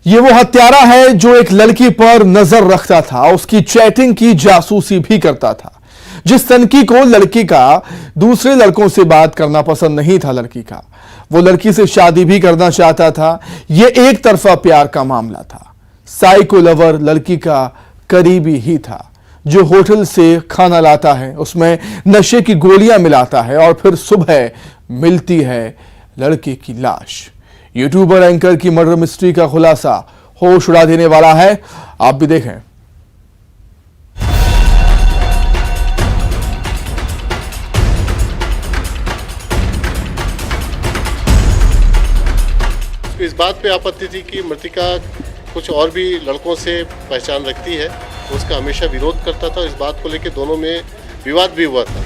ये वो हत्यारा है जो एक लड़की पर नजर रखता था, उसकी चैटिंग की जासूसी भी करता था। जिस तनकी को लड़की का दूसरे लड़कों से बात करना पसंद नहीं था, लड़की का वो लड़की से शादी भी करना चाहता था। ये एक तरफा प्यार का मामला था। साइको लवर लड़की का करीबी ही था, जो होटल से खाना लाता है, उसमें नशे की गोलियां मिलाता है और फिर सुबह मिलती है लड़के की लाश। यूट्यूबर एंकर की मर्डर मिस्ट्री का खुलासा होश उड़ा देने वाला है, आप भी देखें। इस बात पे आपत्ति थी कि मृतिका कुछ और भी लड़कों से पहचान रखती है, उसका हमेशा विरोध करता था। इस बात को लेकर दोनों में विवाद भी हुआ था।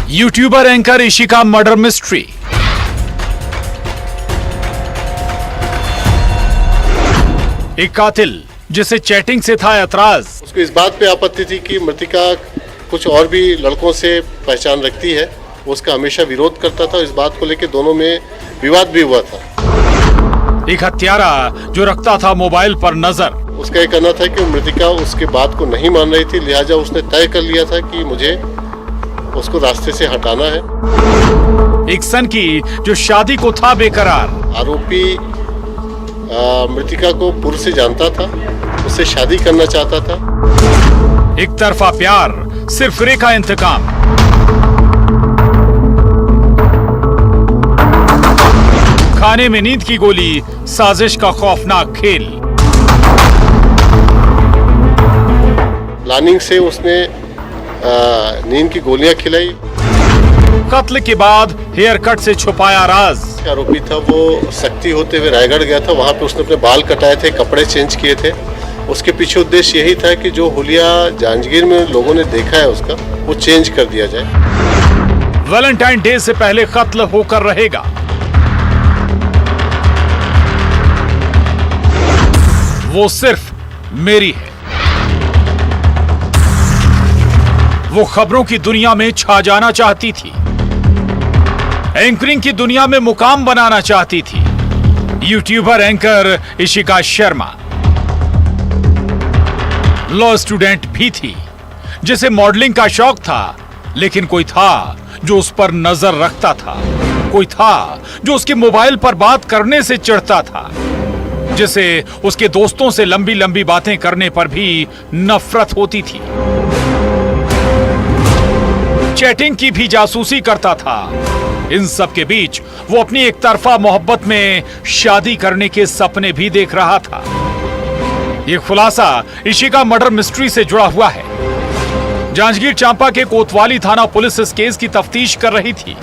YouTuber anchor Ishika murder mystery. एक कातिल जिसे चैटिंग से था एतराज। उसको इस बात पे आपत्ति थी कि मृतिका कुछ और भी लड़कों से पहचान रखती है, उसका हमेशा विरोध करता था। इस बात को लेकर दोनों में विवाद भी हुआ था। एक हत्यारा जो रखता था मोबाइल पर नजर। उसका ये कहना था कि मृतिका उसके बात को नहीं मान रही थी, लिहाजा उसने तय कर लिया था कि मुझे उसको रास्ते से हटाना है। एक सन की जो शादी को था बेकरार। आरोपी मृतिका को पूर्व से जानता था, उससे शादी करना चाहता था। एक तरफा प्यार, सिर्फ रे का इंतकाम। खाने में नींद की गोली, साजिश का खौफनाक खेल। प्लानिंग से उसने नींद की गोलियां खिलाई। कत्ल के बाद हेयर कट से छुपाया राज। आरोपी था वो सख्ती होते हुए रायगढ़ गया था, वहां पे उसने अपने बाल कटाए थे, कपड़े चेंज किए थे। उसके पीछे उद्देश्य यही था कि जो हुलिया जांजगीर में लोगों ने देखा है उसका, वो चेंज कर दिया जाए। वैलेंटाइन डे से पहले कत्ल होकर रहेगा। वो सिर्फ मेरी है। वो खबरों की दुनिया में छा जाना चाहती थी, एंकरिंग की दुनिया में मुकाम बनाना चाहती थी। YouTuber anchor Ishika Sharma law student भी थी, जिसे मॉडलिंग का शौक था, लेकिन कोई था जो उस पर नजर रखता था। कोई था जो उसके मोबाइल पर बात करने से चिढ़ता था, जिसे उसके दोस्तों से लंबी लंबी बातें करने पर भी नफरत होती थी। चैटिंग की भी जासूसी करता था। इन सब के बीच वो अपनी एक तरफा मोहब्बत में शादी करने के सपने भी देख रहा था। ये खुलासा इशिका मर्डर मिस्ट्री से जुड़ा हुआ है। जांजगीर चांपा के कोतवाली थाना पुलिस इस केस की तफ्तीश कर रही थी।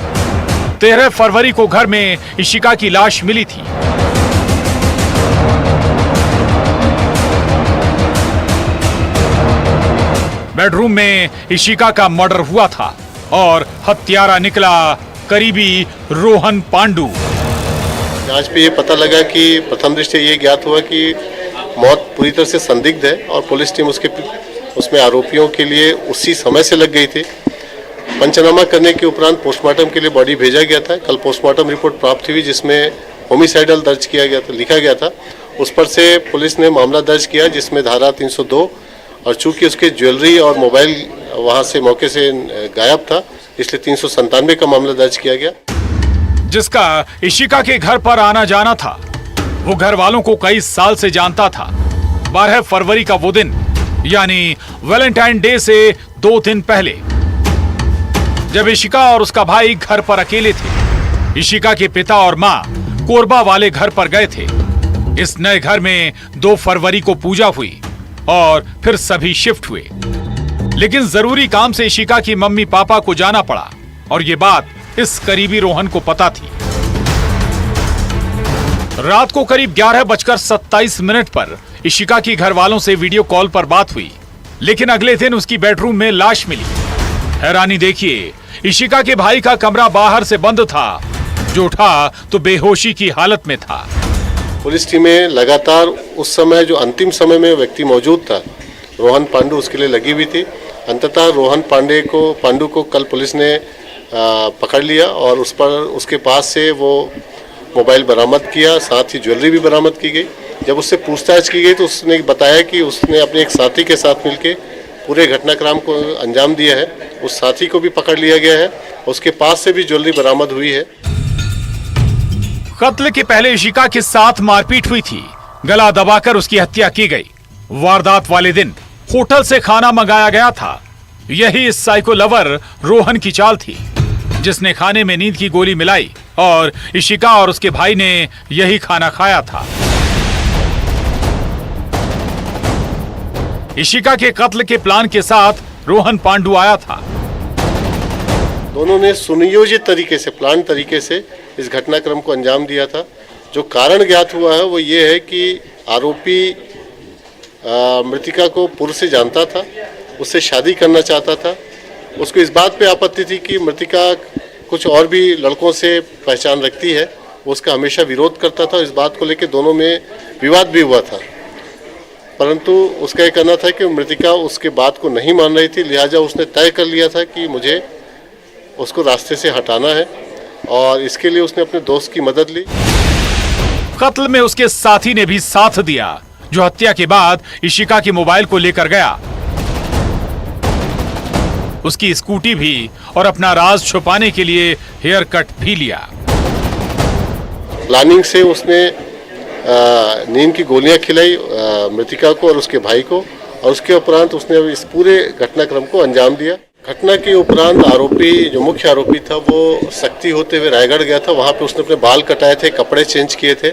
13 फरवरी को घर में इशिका की लाश मिली थी। बेडरूम में इशिका का मर्डर हुआ था और हत्यारा निकला करीबी रोहन पांडू। जांच पे ये पता लगा कि प्रथम दृष्टया ये ज्ञात हुआ कि मौत पूरी तरह से संदिग्ध है और पुलिस टीम उसमें आरोपियों के लिए उसी समय से लग गई थी। पंचनामा करने के उपरांत पोस्टमार्टम के लिए बॉडी भेजा गया था। कल पोस्टमार्टम रिपोर्ट प्राप्त हुई जिसमें होमिसाइडल दर्ज किया गया था, लिखा गया था। उस पर से पुलिस ने मामला दर्ज किया, जिसमें धारा 302 और चूंकि उसके ज्वेलरी और मोबाइल वहां से मौके से गायब था, इसलिए 397 का मामला दर्ज किया गया। जिसका इशिका के घर पर आना जाना था, वो घर वालों को कई साल से जानता था। 12 फरवरी का वो दिन, यानी वैलेंटाइन डे से 2 दिन पहले, जब इशिका और उसका भाई घर पर अकेले थे। इशिका के पिता और माँ कोरबा वाले घर पर गए थे। इस नए घर में 2 फरवरी को पूजा हुई और फिर सभी शिफ्ट हुए। लेकिन जरूरी काम से इशिका की मम्मी पापा को जाना पड़ा और ये बात इस करीबी रोहन को पता थी। रात को करीब 11:27 पर इशिका की घर वालों से वीडियो कॉल पर बात हुई, लेकिन अगले दिन उसकी बेडरूम में लाश मिली। हैरानी देखिए, इशिका के भाई का कमरा बाहर से बंद था जो उठा तो बेहोशी की हालत में था। पुलिस टीमें लगातार उस समय जो अंतिम समय में व्यक्ति मौजूद था, रोहन पांडू, उसके लिए लगी हुई थी। अंततः रोहन पांडू को कल पुलिस ने पकड़ लिया और उसके पास से वो मोबाइल बरामद किया, साथ ही ज्वेलरी भी बरामद की गई। जब उससे पूछताछ की गई तो उसने बताया कि उसने अपने एक साथी के साथ मिलकर पूरे घटनाक्रम को अंजाम दिया है। उस साथी को भी पकड़ लिया गया है, उसके पास से भी ज्वेलरी बरामद हुई है। कत्ल के पहले इशिका के साथ मारपीट हुई थी, गला दबाकर उसकी हत्या की गई। वारदात वाले दिन होटल से खाना मंगाया गया था। यही इस साइको लवर रोहन की चाल थी, जिसने खाने में नींद की गोली मिलाई और इशिका और उसके भाई ने यही खाना खाया था। इशिका के कत्ल के प्लान के साथ रोहन पांडू आया था। दोनों ने सुनियोजित तरीके से, प्लान तरीके से इस घटनाक्रम को अंजाम दिया था। जो कारण ज्ञात हुआ है वो ये है कि आरोपी मृतिका को पूर्व से जानता था, उससे शादी करना चाहता था। उसको इस बात पे आपत्ति थी कि मृतिका कुछ और भी लड़कों से पहचान रखती है, वो उसका हमेशा विरोध करता था। इस बात को लेकर दोनों में विवाद भी हुआ था, परंतु उसका ये कहना था कि मृतिका उसके बात को नहीं मान रही थी, लिहाजा उसने तय कर लिया था कि मुझे उसको रास्ते से हटाना है और इसके लिए उसने अपने दोस्त की मदद ली। कत्ल में उसके साथी ने भी साथ दिया, जो हत्या के बाद इशिका के मोबाइल को लेकर गया, उसकी स्कूटी भी और अपना राज छुपाने के लिए हेयर कट भी लिया। प्लानिंग से उसने नींद की गोलियां खिलाई मृतिका को और उसके भाई को, और उसके उपरांत उसने इस पूरे घटनाक्रम को अंजाम दिया। घटना के उपरांत आरोपी, जो मुख्य आरोपी था, वो सख्ती होते हुए रायगढ़ गया था। वहाँ पे उसने अपने बाल कटाए थे, कपड़े चेंज किए थे।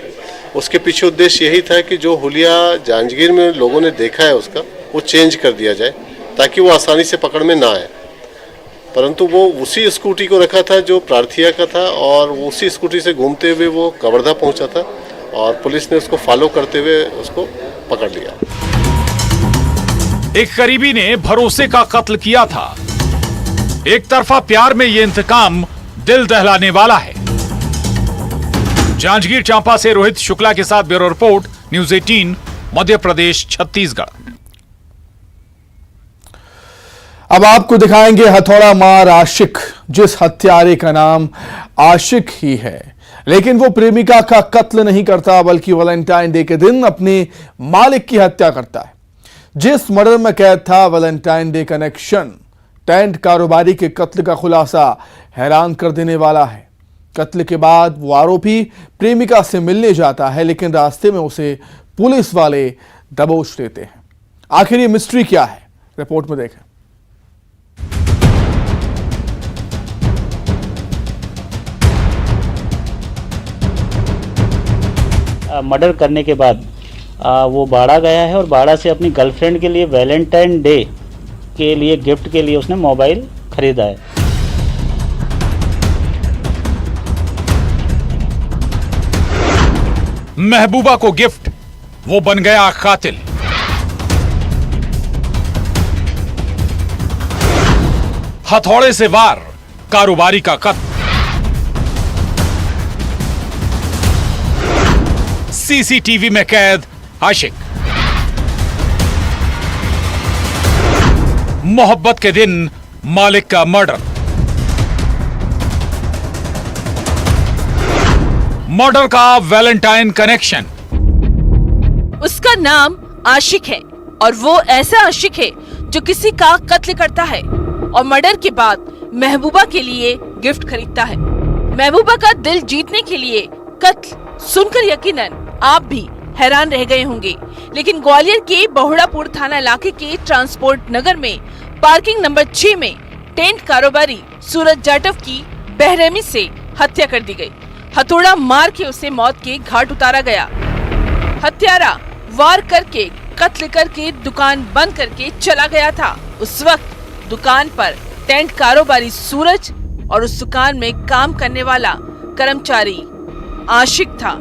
उसके पीछे उद्देश्य यही था कि जो हुलिया जांजगीर में लोगों ने देखा है उसका, वो चेंज कर दिया जाए ताकि वो आसानी से पकड़ में ना आए। परंतु वो उसी स्कूटी को रखा था जो प्रार्थिया का था, और उसी स्कूटी से घूमते हुए वो कवर्धा पहुंचा था और पुलिस ने उसको फॉलो करते हुए उसको पकड़ लिया। एक करीबी ने भरोसे का कत्ल किया था। एक तरफा प्यार में ये इंतकाम दिल दहलाने वाला है। जांजगीर चांपा से रोहित शुक्ला के साथ bureau report, news 18, Madhya Pradesh, Chhattisgarh. अब आपको दिखाएंगे हथौड़ा मार आशिक, जिस हत्यारे का नाम आशिक ही है, लेकिन वो प्रेमिका का कत्ल नहीं करता, बल्कि वैलेंटाइन डे के दिन अपने मालिक की हत्या करता है। जिस मर्डर में कैद था वैलेंटाइन डे कनेक्शन, टेंट कारोबारी के कत्ल का खुलासा हैरान कर देने वाला है। कत्ल के बाद वो आरोपी प्रेमिका से मिलने जाता है, लेकिन रास्ते में उसे पुलिस वाले दबोच लेते हैं। आखिर ये मिस्ट्री क्या है, रिपोर्ट में देखें। मर्डर करने के बाद वो बाड़ा गया है और बाड़ा से अपनी गर्लफ्रेंड के लिए वैलेंटाइन डे के लिए गिफ्ट के लिए उसने मोबाइल खरीदा है। महबूबा को गिफ्ट, वो बन गया कातिल। हथौड़े से वार, कारोबारी का कत्ल। सीसीटीवी में कैद आशिक। मोहब्बत के दिन मालिक का मर्डर। मर्डर का वैलेंटाइन कनेक्शन। उसका नाम आशिक है और वो ऐसा आशिक है जो किसी का कत्ल करता है और मर्डर के बाद महबूबा के लिए गिफ्ट खरीदता है। महबूबा का दिल जीतने के लिए कत्ल सुनकर यकीनन आप भी हैरान रह गए होंगे, लेकिन ग्वालियर के बहुड़ापुर थाना इलाके के ट्रांसपोर्ट नगर में पार्किंग नंबर 6 में टेंट कारोबारी सूरज जाटव की बेरहमी से हत्या कर दी गई। हथौड़ा मार के उसे मौत के घाट उतारा गया। हत्यारा वार करके कत्ल करके दुकान बंद करके चला गया था। उस वक्त दुकान पर टेंट कारोबारी सूरज और उस दुकान में काम करने वाला कर्मचारी आशिक था।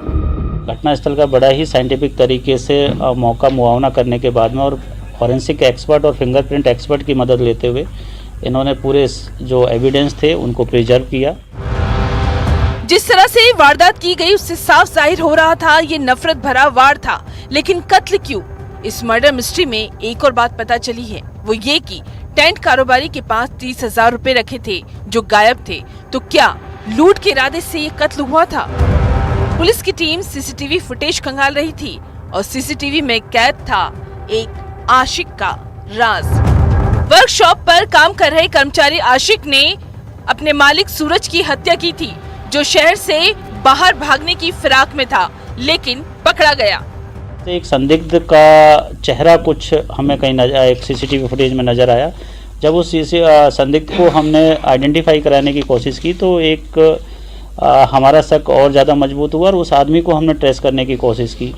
घटनास्थल का बड़ा ही साइंटिफिक तरीके से मौका मुआवना करने के बाद में और फॉरेंसिक एक्सपर्ट और फिंगरप्रिंट एक्सपर्ट की मदद लेते हुए इन्होंने पूरे जो एविडेंस थे उनको प्रिजर्व किया। जिस तरह से ये वारदात की गई उससे साफ जाहिर हो रहा था ये नफरत भरा वार था। लेकिन कत्ल क्यों? इस मर्डर मिस्ट्री में एक और बात पता चली है, वो ये कि टेंट कारोबारी के पास 30,000 रुपए रखे थे जो गायब थे। तो क्या लूट के इरादे से ये कत्ल हुआ था? पुलिस की टीम सीसीटीवी फुटेज खंगाल रही थी और सीसीटीवी में कैद था एक आशिक का राज। वर्कशॉप पर काम कर रहे कर्मचारी आशिक ने अपने मालिक सूरज की हत्या की थी, जो शहर से बाहर भागने की फिराक में था, लेकिन पकड़ा गया। एक संदिग्ध का चेहरा कुछ हमें कहीं एक सीसीटीवी फुटेज में नजर आया। जब उस संदिग्ध को हमने आइडेंटिफाई कराने की कोशिश की तो एक हमारा शक और ज़्यादा मजबूत हुआ और उस आदमी को हमने ट्रेस करने की कोशिश की।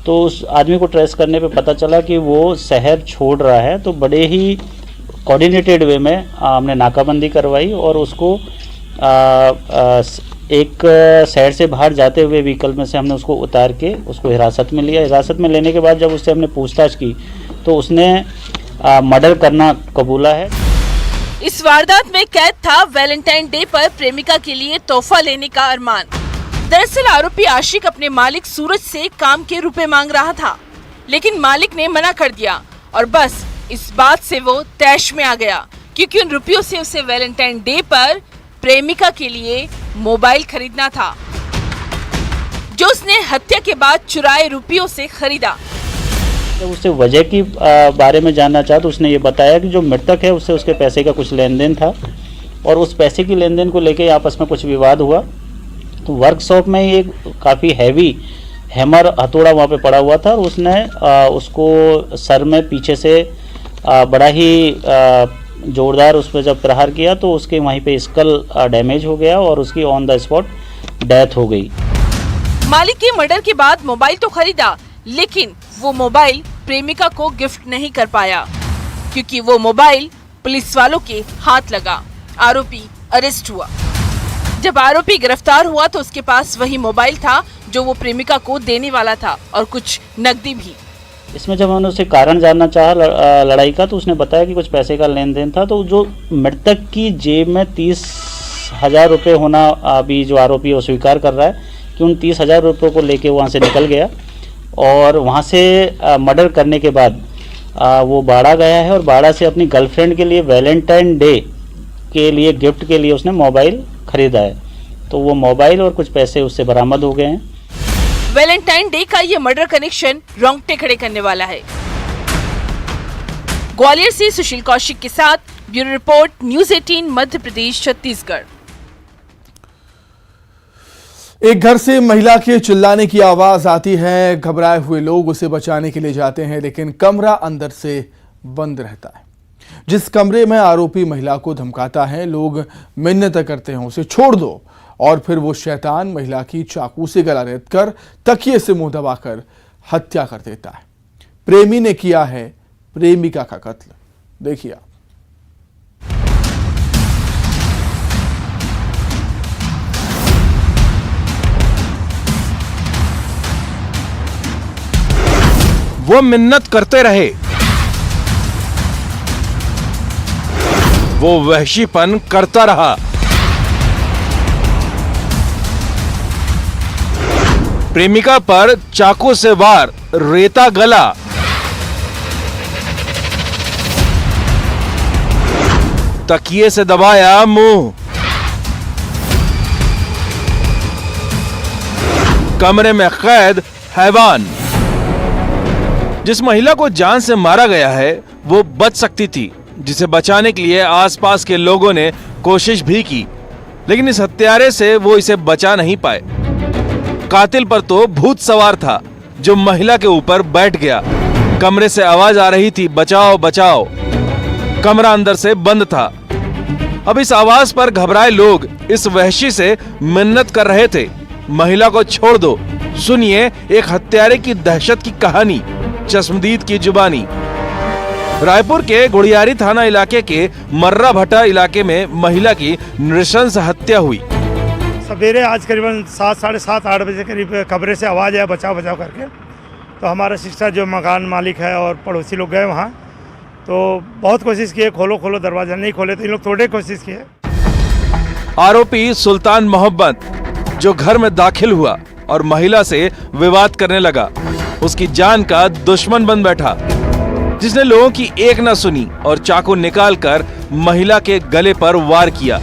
तो उस आदमी को ट्रेस करने पे पता चला कि वो शहर छोड़ रहा है। तो बड़े ही कोऑर्डिनेटेड वे में हमने नाकाबंदी करवाई और उसको एक शहर से बाहर जाते हुए व्हीकल में से हमने उसको उतार के उसको हिरासत में लिया। हिरासत में लेने के बाद जब उससे हमने पूछताछ की तो उसने मर्डर करना कबूला है। इस वारदात में कैद था वैलेंटाइन डे पर प्रेमिका के लिए तोहफा लेने का अरमान। दरअसल आरोपी आशिक अपने मालिक सूरज से काम के रुपए मांग रहा था, लेकिन मालिक ने मना कर दिया और बस इस बात से वो तैश में आ गया, क्योंकि उन रुपयों से उसे वैलेंटाइन डे पर प्रेमिका के लिए मोबाइल खरीदना था, जो उसने हत्या के बाद चुराए रुपयों से खरीदा। जब उससे वजह की बारे में जानना चाहा तो उसने ये बताया कि जो मृतक है उससे उसके पैसे का कुछ लेन देन था और उस पैसे की लेन देन को लेके आपस में कुछ विवाद हुआ। तो वर्कशॉप में ही एक काफ़ी हैवी हैमर हथौड़ा वहाँ पे पड़ा हुआ था और उसने उसको सर में पीछे से बड़ा ही जोरदार उस पर जब प्रहार किया तो उसके वहीं पे स्कल डैमेज हो गया और उसकी ऑन द स्पॉट डेथ हो गई। मालिक के मर्डर के बाद मोबाइल तो खरीदा, लेकिन वो मोबाइल प्रेमिका को गिफ्ट नहीं कर पाया, क्योंकि वो मोबाइल पुलिस वालों के हाथ लगा। आरोपी अरेस्ट हुआ। जब आरोपी गिरफ्तार हुआ तो उसके पास वही मोबाइल था जो वो प्रेमिका को देने वाला था और कुछ नकदी भी। इसमें जब हमने उससे कारण जानना चाहा लड़ाई का तो उसने बताया कि कुछ पैसे का लेन देन था। तो जो मृतक की जेब में 30,000 रुपये होना अभी जो आरोपी वो स्वीकार कर रहा है कि उन 30,000 रुपये को लेके वहाँ से निकल गया और वहाँ से मर्डर करने के बाद वो बाड़ा गया है और बाड़ा से अपनी गर्लफ्रेंड के लिए वैलेंटाइन डे के लिए गिफ्ट के लिए उसने मोबाइल खरीदा है। तो वो मोबाइल और कुछ पैसे उससे बरामद हो गए हैं। वैलेंटाइन डे का ये मर्डर कनेक्शन रोंगटे खड़े करने वाला है। ग्वालियर से सुशील कौशिक के साथ bureau report, news 18 Madhya Pradesh Chhattisgarh. एक घर से महिला के चिल्लाने की आवाज आती है। घबराए हुए लोग उसे बचाने के लिए जाते हैं, लेकिन कमरा अंदर से बंद रहता है। जिस कमरे में आरोपी महिला को धमकाता है, लोग मिन्नत करते हैं उसे छोड़ दो, और फिर वो शैतान महिला की चाकू से गला रेतकर तकिए से मुंह दबाकर हत्या कर देता है। प्रेमी ने किया है प्रेमिका का कत्ल। देखिए आप। वो मिन्नत करते रहे, वो वहशीपन करता रहा। प्रेमिका पर चाकू से वार, रेता गला। तकिए से दबाया मुंह। कमरे में कैद हैवान। जिस महिला को जान से मारा गया है वो बच सकती थी, जिसे बचाने के लिए आसपास के लोगों ने कोशिश भी की, लेकिन इस हत्यारे से वो इसे बचा नहीं पाए। कातिल पर तो भूत सवार था जो महिला के ऊपर बैठ गया। कमरे से आवाज आ रही थी, बचाओ बचाओ। कमरा अंदर से बंद था। अब इस आवाज पर घबराए लोग इस वहशी से मिन्नत कर रहे थे, महिला को छोड़ दो। सुनिए एक हत्यारे की दहशत की कहानी, चश्मदीद की जुबानी। रायपुर के गुड़ियारी थाना इलाके के मर्रा भट्टा इलाके में महिला की नृशंस हत्या हुई। सवेरे आज करीबन 7, साढ़े 7, 8 बजे करीब कमरे से आवाज़ आया बचाओ बचाओ करके। तो हमारा सिस्टर जो मकान मालिक है और पड़ोसी लोग गए वहाँ, तो बहुत कोशिश किए, खोलो खोलो, दरवाज़ा नहीं खोले तो इन लोग थोड़े कोशिश किए। आरोपी सुल्तान मोहम्मद जो घर में दाखिल हुआ और महिला से विवाद करने लगा, उसकी जान का दुश्मन बन बैठा, जिसने लोगों की एक न सुनी और चाकू निकालकर महिला के गले पर वार किया।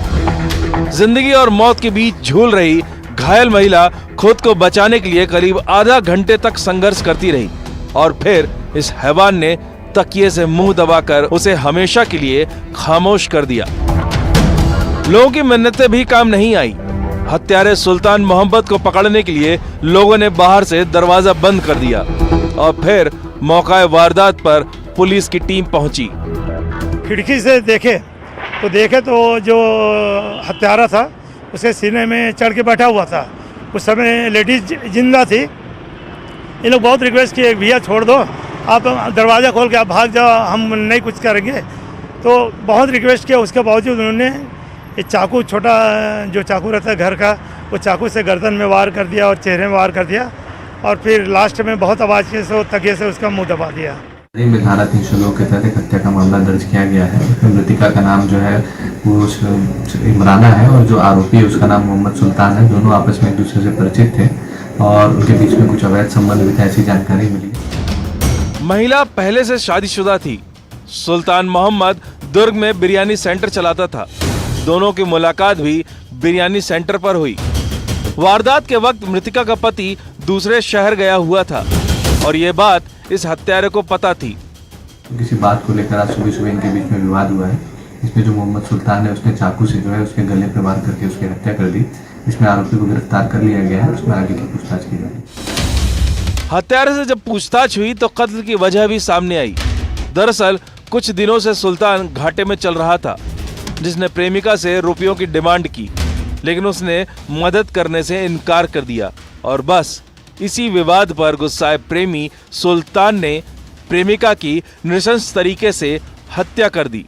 जिंदगी और मौत के बीच झूल रही घायल महिला खुद को बचाने के लिए करीब आधा घंटे तक संघर्ष करती रही और फिर इस हैवान ने तकिए से मुंह दबाकर उसे हमेशा के लिए खामोश कर दिया। लोगों की मिन्नतें भी काम नहीं आई। हत्यारे सुल्तान मोहम्मद को पकड़ने के लिए लोगों ने बाहर से दरवाजा बंद कर दिया और फिर मौका वारदात पर पुलिस की टीम पहुंची। खिड़की से देखे तो जो हत्यारा था उसके सीने में चढ़ के बैठा हुआ था। उस समय लेडीज जिंदा थी। ये लोग बहुत रिक्वेस्ट किए, भैया छोड़ दो, आप दरवाज़ा खोल के आप भाग जाओ, हम नहीं कुछ करेंगे। तो बहुत रिक्वेस्ट किया, उसके बावजूद उन्होंने ये चाकू, छोटा जो चाकू रहता है घर का, वो चाकू से गर्दन में वार कर दिया और चेहरे में वार कर दिया और फिर लास्ट में बहुत आवाज़ के से तकिए से उसका मुंह दबा दिया। में धारा 302 के तहत एक हत्या का मामला दर्ज किया गया है। इसमें मृतिका का नाम जो है वो इमराना है और जो आरोपी है उसका नाम मोहम्मद सुल्तान है। दोनों आपस में एक दूसरे से परिचित थे और उनके बीच में कुछ अवैध संबंध भी थे, ऐसी जानकारी मिली। महिला पहले से शादीशुदा थी। सुल्तान मोहम्मद दुर्ग में बिरयानी सेंटर चलाता था। दोनों की मुलाकात भी बिरयानी सेंटर पर हुई। वारदात के वक्त मृतिका का पति दूसरे शहर गया हुआ था और ये बात इस हत्यारे को पता थी। किसी बात को लेकर आज सुबह इनके बीच में विवाद हुआ है। इसमें जो मोहम्मद सुल्तान है उसने चाकू से जो है उसके गले पर वार करके उसकी हत्या कर दी। इसमें आरोपी को गिरफ्तार कर लिया गया है। उसमें आगे की पूछताछ की जाएगी। हत्यारे से जब पूछताछ हुई तो कत्ल की वजह भी सामने आई। दरअसल कुछ दिनों से सुल्तान घाटे में चल रहा था, जिसने प्रेमिका से रुपयों की डिमांड की, लेकिन उसने मदद करने से इनकार कर दिया और बस इसी विवाद पर गुस्साए प्रेमी सुल्तान ने प्रेमिका की नृशंस तरीके से हत्या कर दी।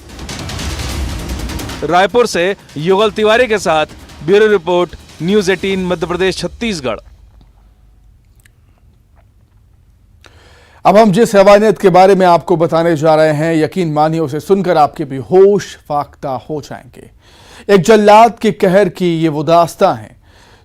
रायपुर से युगल तिवारी के साथ bureau report, news 18 Madhya Pradesh Chhattisgarh. अब हम जिस हैवानियत के बारे में आपको बताने जा रहे हैं, यकीन मानिए उसे सुनकर आपके भी होश फाख्ता हो जाएंगे। एक जल्लाद के कहर की ये वो दास्तां है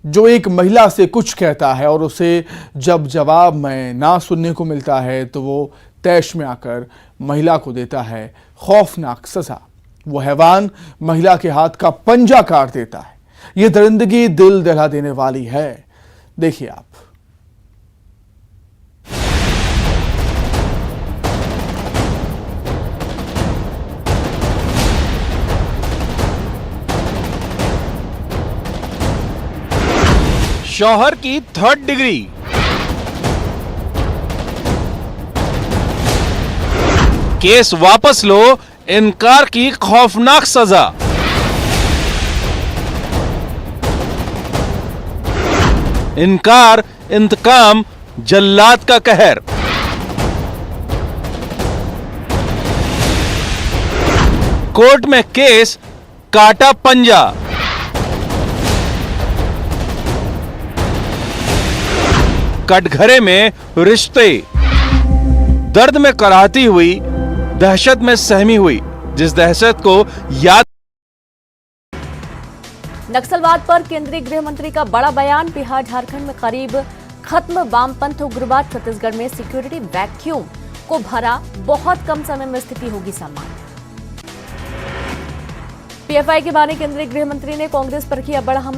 जो एक महिला से कुछ कहता है और उसे जब जवाब में ना सुनने को मिलता है तो वो तैश में आकर महिला को देता है खौफनाक सजा। वो हैवान महिला के हाथ का पंजा काट देता है। ये दरिंदगी दिल दहला देने वाली है। देखिए आप। शौहर की 3rd डिग्री, केस वापस लो, इनकार की खौफनाक सजा। इनकार, इंतकाम, जल्लाद का कहर। कोर्ट में केस, काटा पंजा। कटघरे में रिश्ते। दर्द में कराहती हुई, दहशत में सहमी हुई, जिस दहशत को याद। नक्सलवाद पर केंद्रीय गृह मंत्री का बड़ा बयान। बिहार झारखंड में करीब खत्म वामपंथ उग्रवाद। छत्तीसगढ़ में सिक्योरिटी वैक्यूम को भरा, बहुत कम समय में स्थिति होगी सामान्य। पीएफआई के बहाने केंद्रीय गृह मंत्री ने कांग्रेस पर किया बड़ा हमला।